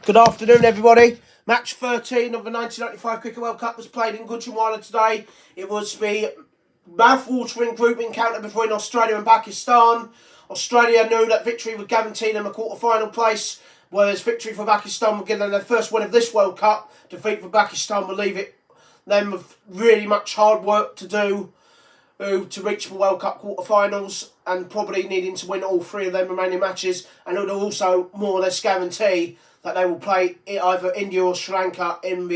Good afternoon, everybody. Match 13 of the 1995 Cricket World Cup was played in Gujranwala today. It was the mouth-watering group encounter between Australia and Pakistan. Australia knew that victory would guarantee them a quarter-final place, whereas victory for Pakistan would give them their first win of this World Cup. Defeat for Pakistan will leave them with really much hard work to do to reach the World Cup quarter-finals, and probably needing to win all three of them remaining matches, and it will also more or less guarantee that they will play either India or Sri Lanka in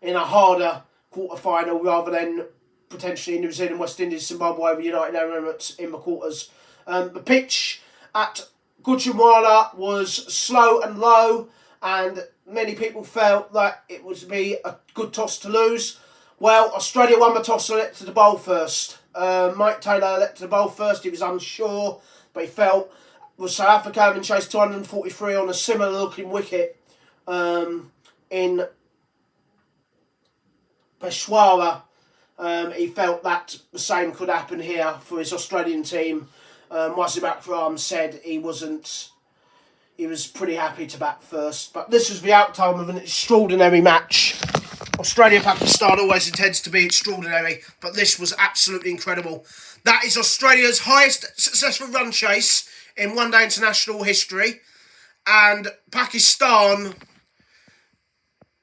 a harder quarter-final rather than potentially New Zealand, West Indies, Zimbabwe with United Arab Emirates in the quarters. The pitch at Gujranwala was slow and low, and many people felt that it would be a good toss to lose. Well, Australia won the toss and elected to bowl first. Mike Taylor elected to bowl first. He was unsure, but he felt with South Africa having chased 243 on a similar looking wicket in Peshawar, he felt that the same could happen here for his Australian team. Wasim Akram said he was pretty happy to bat first, but this was the outcome of an extraordinary match. Australia-Pakistan always intends to be extraordinary, but this was absolutely incredible. That is Australia's highest successful run chase in one-day international history, and Pakistan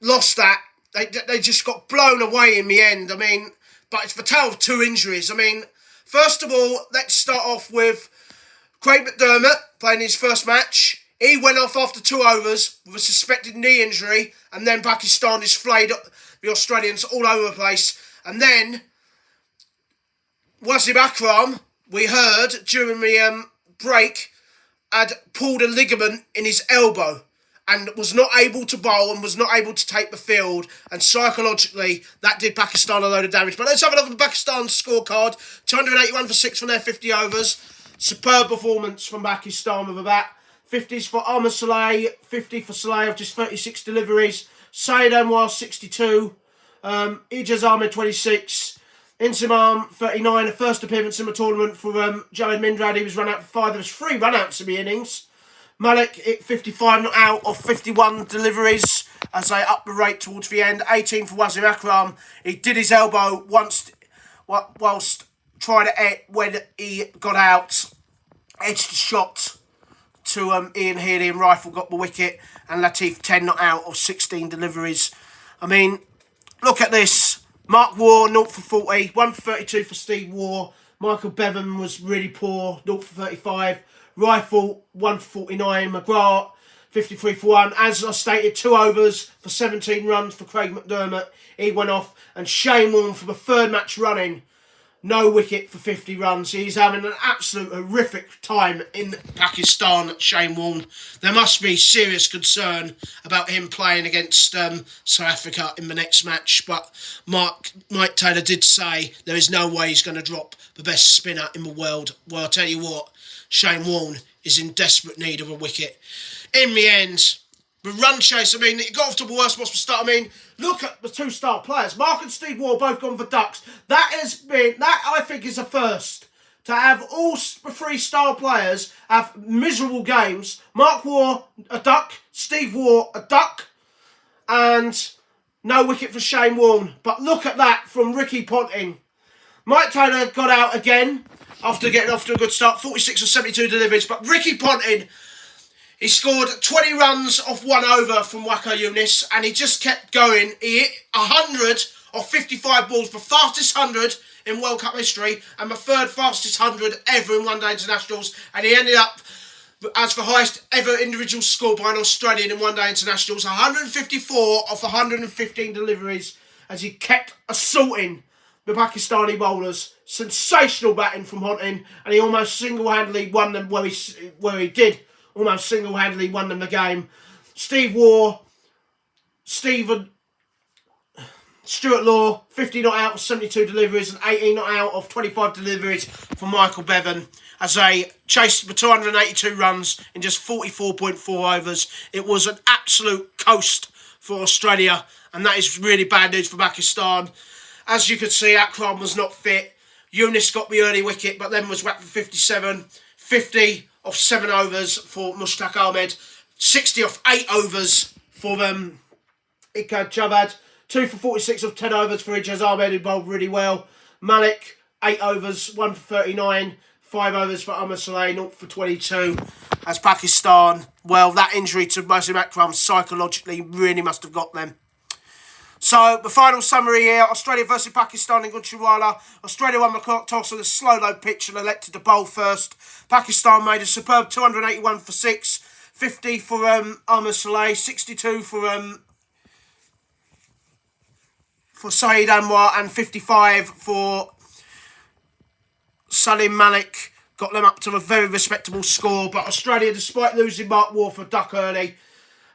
lost that. They just got blown away in the end. I mean, but it's the tale of two injuries. I mean, first of all, let's start off with Craig McDermott playing his first match. He went off after 2 overs with a suspected knee injury, and then Pakistan just flayed the Australians all over the place. And then Wasim Akram, we heard during the break, had pulled a ligament in his elbow and was not able to bowl and was not able to take the field, and psychologically that did Pakistan a load of damage. But let's have a look at the Pakistan scorecard. 281 for 6 from their 50 overs. Superb performance from Pakistan with a bat. 50s for Ahmed Saleh, 50 for Saleh of just 36 deliveries. Syed Anwar 62, Ijaz Ahmed 26, Inzamam 39, a first appearance in the tournament for Javed Mindrad. He was run out for 5. There was 3 run-outs in the innings. Malik at 55, not out of 51 deliveries as they up the rate towards the end. 18 for Wasim Akram. He did his elbow once whilst trying to when he got out, edged the shot to Ian Healy, and Rifle got the wicket, and Latif 10 not out of 16 deliveries. I mean, look at this. Mark Waugh 0 for 40, 1 for 32 for Steve Waugh. Michael Bevan was really poor, 0 for 35. Rifle 1 for 49. McGrath 53 for 1. As I stated, 2 overs for 17 runs for Craig McDermott. He went off, and Shane Warne for the 3rd match running, no wicket for 50 runs. He's having an absolute horrific time in Pakistan, Shane Warne. There must be serious concern about him playing against South Africa in the next match. But Mike Taylor did say there is no way he's going to drop the best spinner in the world. Well, I'll tell you what, Shane Warne is in desperate need of a wicket. In the end, the run chase, I mean, it got off to the worst possible start. I mean, look at the 2 star players. Mark and Steve Waugh both gone for ducks. That I think is a first. To have all the 3 star players have miserable games. Mark Waugh, a duck. Steve Waugh, a duck. And no wicket for Shane Warne. But look at that from Ricky Ponting. Mike Taylor got out again after getting off to a good start. 46 or 72 deliveries. But Ricky Ponting, he scored 20 runs off 1 over from Waqar Younis, and he just kept going. He hit 100 off 55 balls, the fastest 100 in World Cup history, and the 3rd fastest 100 ever in one-day internationals. And he ended up as the highest ever individual score by an Australian in one-day internationals, 154 off 115 deliveries, as he kept assaulting the Pakistani bowlers. Sensational batting from Ponting, and he almost single-handedly won them where he did. Almost single-handedly won them the game. Steve Waugh, Stuart Law, 50 not out of 72 deliveries, and 18 not out of 25 deliveries for Michael Bevan, as they chased the 282 runs in just 44.4 overs. It was an absolute coast for Australia, and that is really bad news for Pakistan. As you could see, Akram was not fit. Younis got the early wicket, but then was whacked for 57. 50 off 7 overs for Mushtaq Ahmed. 60 off 8 overs for Ikad Javad. 2 for 46 of 10 overs for Ijaz Ahmed, who bowled really well. Malik, 8 overs, 1 for 39. 5 overs for Amar Saleh, 0 for 22. As Pakistan, well, that injury to Wasim Akram psychologically really must have got them. So, the final summary here, Australia versus Pakistan in Gujranwala. Australia won the toss on a slow low pitch and elected to bowl first. Pakistan made a superb 281 for 6, 50 for Amar Saleh, 62 for Saeed Anwar, and 55 for Salim Malik. Got them up to a very respectable score. But Australia, despite losing Mark Waugh for duck early,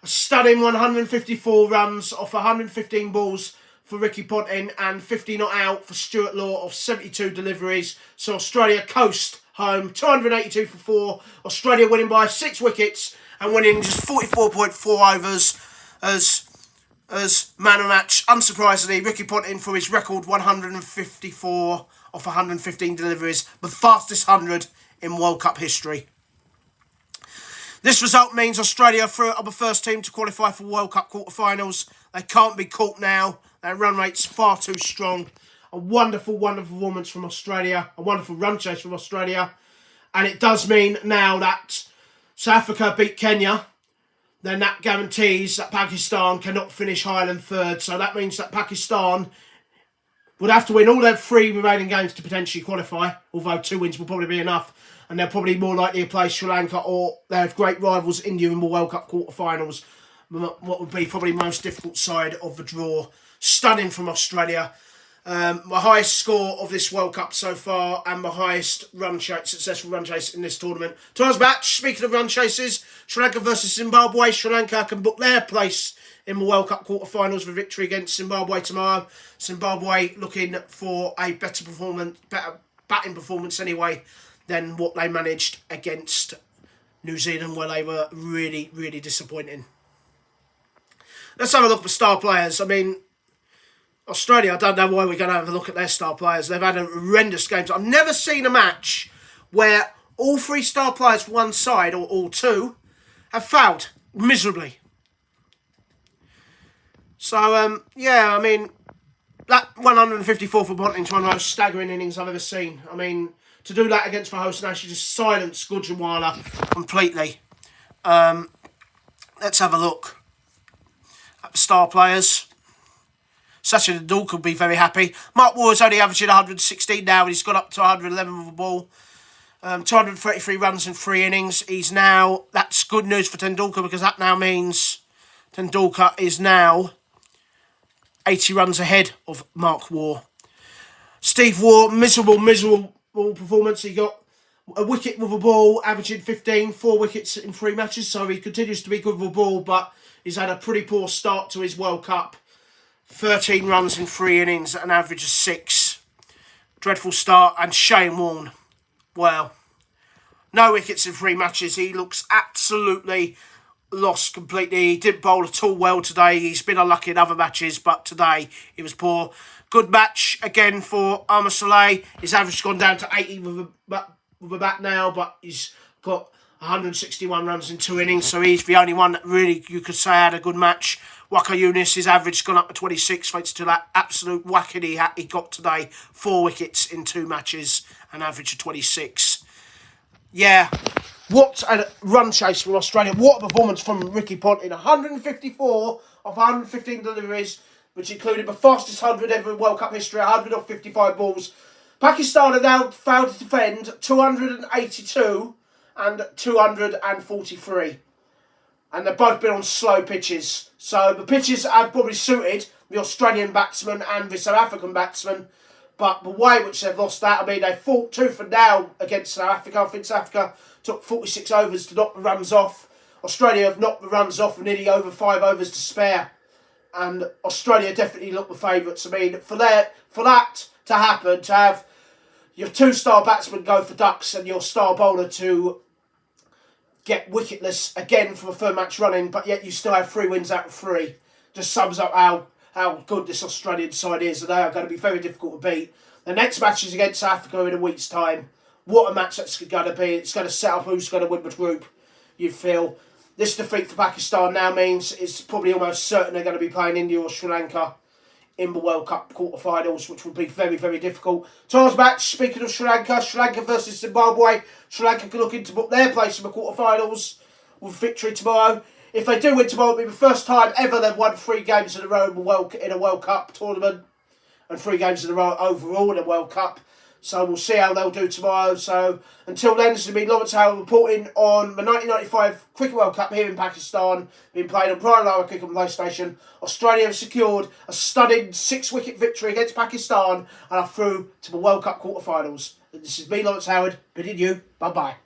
a stunning 154 runs off 115 balls for Ricky Ponting and 50 not out for Stuart Law of 72 deliveries. So Australia coast home, 282 for 4. Australia winning by 6 wickets and winning just 44.4 overs as man of match. Unsurprisingly, Ricky Ponting for his record 154 off 115 deliveries, the fastest 100 in World Cup history. This result means Australia are the first team to qualify for World Cup quarterfinals. They can't be caught now. Their run rate's far too strong. A wonderful, wonderful performance from Australia. A wonderful run chase from Australia. And it does mean now that South Africa beat Kenya, then that guarantees that Pakistan cannot finish higher than third. So that means that Pakistan would have to win all their 3 remaining games to potentially qualify, although 2 wins will probably be enough. And they're probably more likely to play Sri Lanka or their great rivals India in the World Cup quarterfinals. What would be probably the most difficult side of the draw. Stunning from Australia. The highest score of this World Cup so far and the highest successful run chase in this tournament. Tomorrow's match, speaking of run chases, Sri Lanka versus Zimbabwe. Sri Lanka can book their place in the World Cup quarterfinals for victory against Zimbabwe tomorrow. Zimbabwe looking for a better batting performance anyway than what they managed against New Zealand, where they were really, really disappointing. Let's have a look at the star players. I mean, Australia, I don't know why we're going to have a look at their star players. They've had a horrendous game. I've never seen a match where all 3 star players for one side, or all 2, have fouled miserably. So, yeah, I mean, that 154 for Ponting is one of the most staggering innings I've ever seen. I mean, to do that against the host nation, just silence Gujranwala completely. Let's have a look at the star players. Sachin Tendulkar will be very happy. Mark Waugh is only averaging 116 now, and he's got up to 111 with the ball. 233 runs in 3 innings. That's good news for Tendulkar, because that now means Tendulkar is now 80 runs ahead of Mark Waugh. Steve Waugh, miserable performance. He got a wicket with a ball, averaging 15, 4 wickets in 3 matches, so he continues to be good with a ball, but he's had a pretty poor start to his World Cup. 13 runs in 3 innings at an average of 6. Dreadful start. And Shane Warne, well, no wickets in 3 matches. He looks absolutely lost completely. He didn't bowl at all well today. He's been unlucky in other matches, but today he was poor. Good match again for Amar Saleh. His average has gone down to 80 with a bat now, but he's got 161 runs in 2 innings, so he's the only one that really, you could say, had a good match. Waka Yunis, his average has gone up to 26, thanks to that absolute whacking he got today. 4 wickets in 2 matches, an average of 26. Yeah, what a run chase from Australia. What a performance from Ricky Ponting. 154 of 115 deliveries, which included the fastest 100 ever in World Cup history, 100 off 55 balls. Pakistan have now failed to defend 282 and 243. And they've both been on slow pitches. So the pitches have probably suited the Australian batsman and the South African batsman. But the way in which they've lost that, I mean, they fought tooth and nail against South Africa. I think South Africa took 46 overs to knock the runs off. Australia have knocked the runs off with nearly over 5 overs to spare. And Australia definitely look the favourites. I mean, for that to happen, to have your 2-star batsman go for ducks and your star bowler to get wicketless again for a 3rd match running, but yet you still have 3 wins out of 3. Just sums up how good this Australian side is, and they are going to be very difficult to beat. The next match is against South Africa in a week's time. What a match that's going to be. It's going to set up who's going to win the group, you feel. This defeat for Pakistan now means it's probably almost certain they're going to be playing India or Sri Lanka in the World Cup quarterfinals, which would be very, very difficult. Tomorrow's match, speaking of Sri Lanka versus Zimbabwe. Sri Lanka can look to book their place in the quarterfinals with victory tomorrow. If they do win tomorrow, it'll be the first time ever they've won 3 games in a row in a World Cup tournament, and 3 games in a row overall in a World Cup. So we'll see how they'll do tomorrow. So until then, this has been Lawrence Howell reporting on the 1995 Cricket World Cup here in Pakistan, being played on Brian Lara Cricket and PlayStation. Australia have secured a stunning 6-wicket victory against Pakistan and are through to the World Cup quarterfinals. This is me, Lawrence Howard, bidding you bye-bye.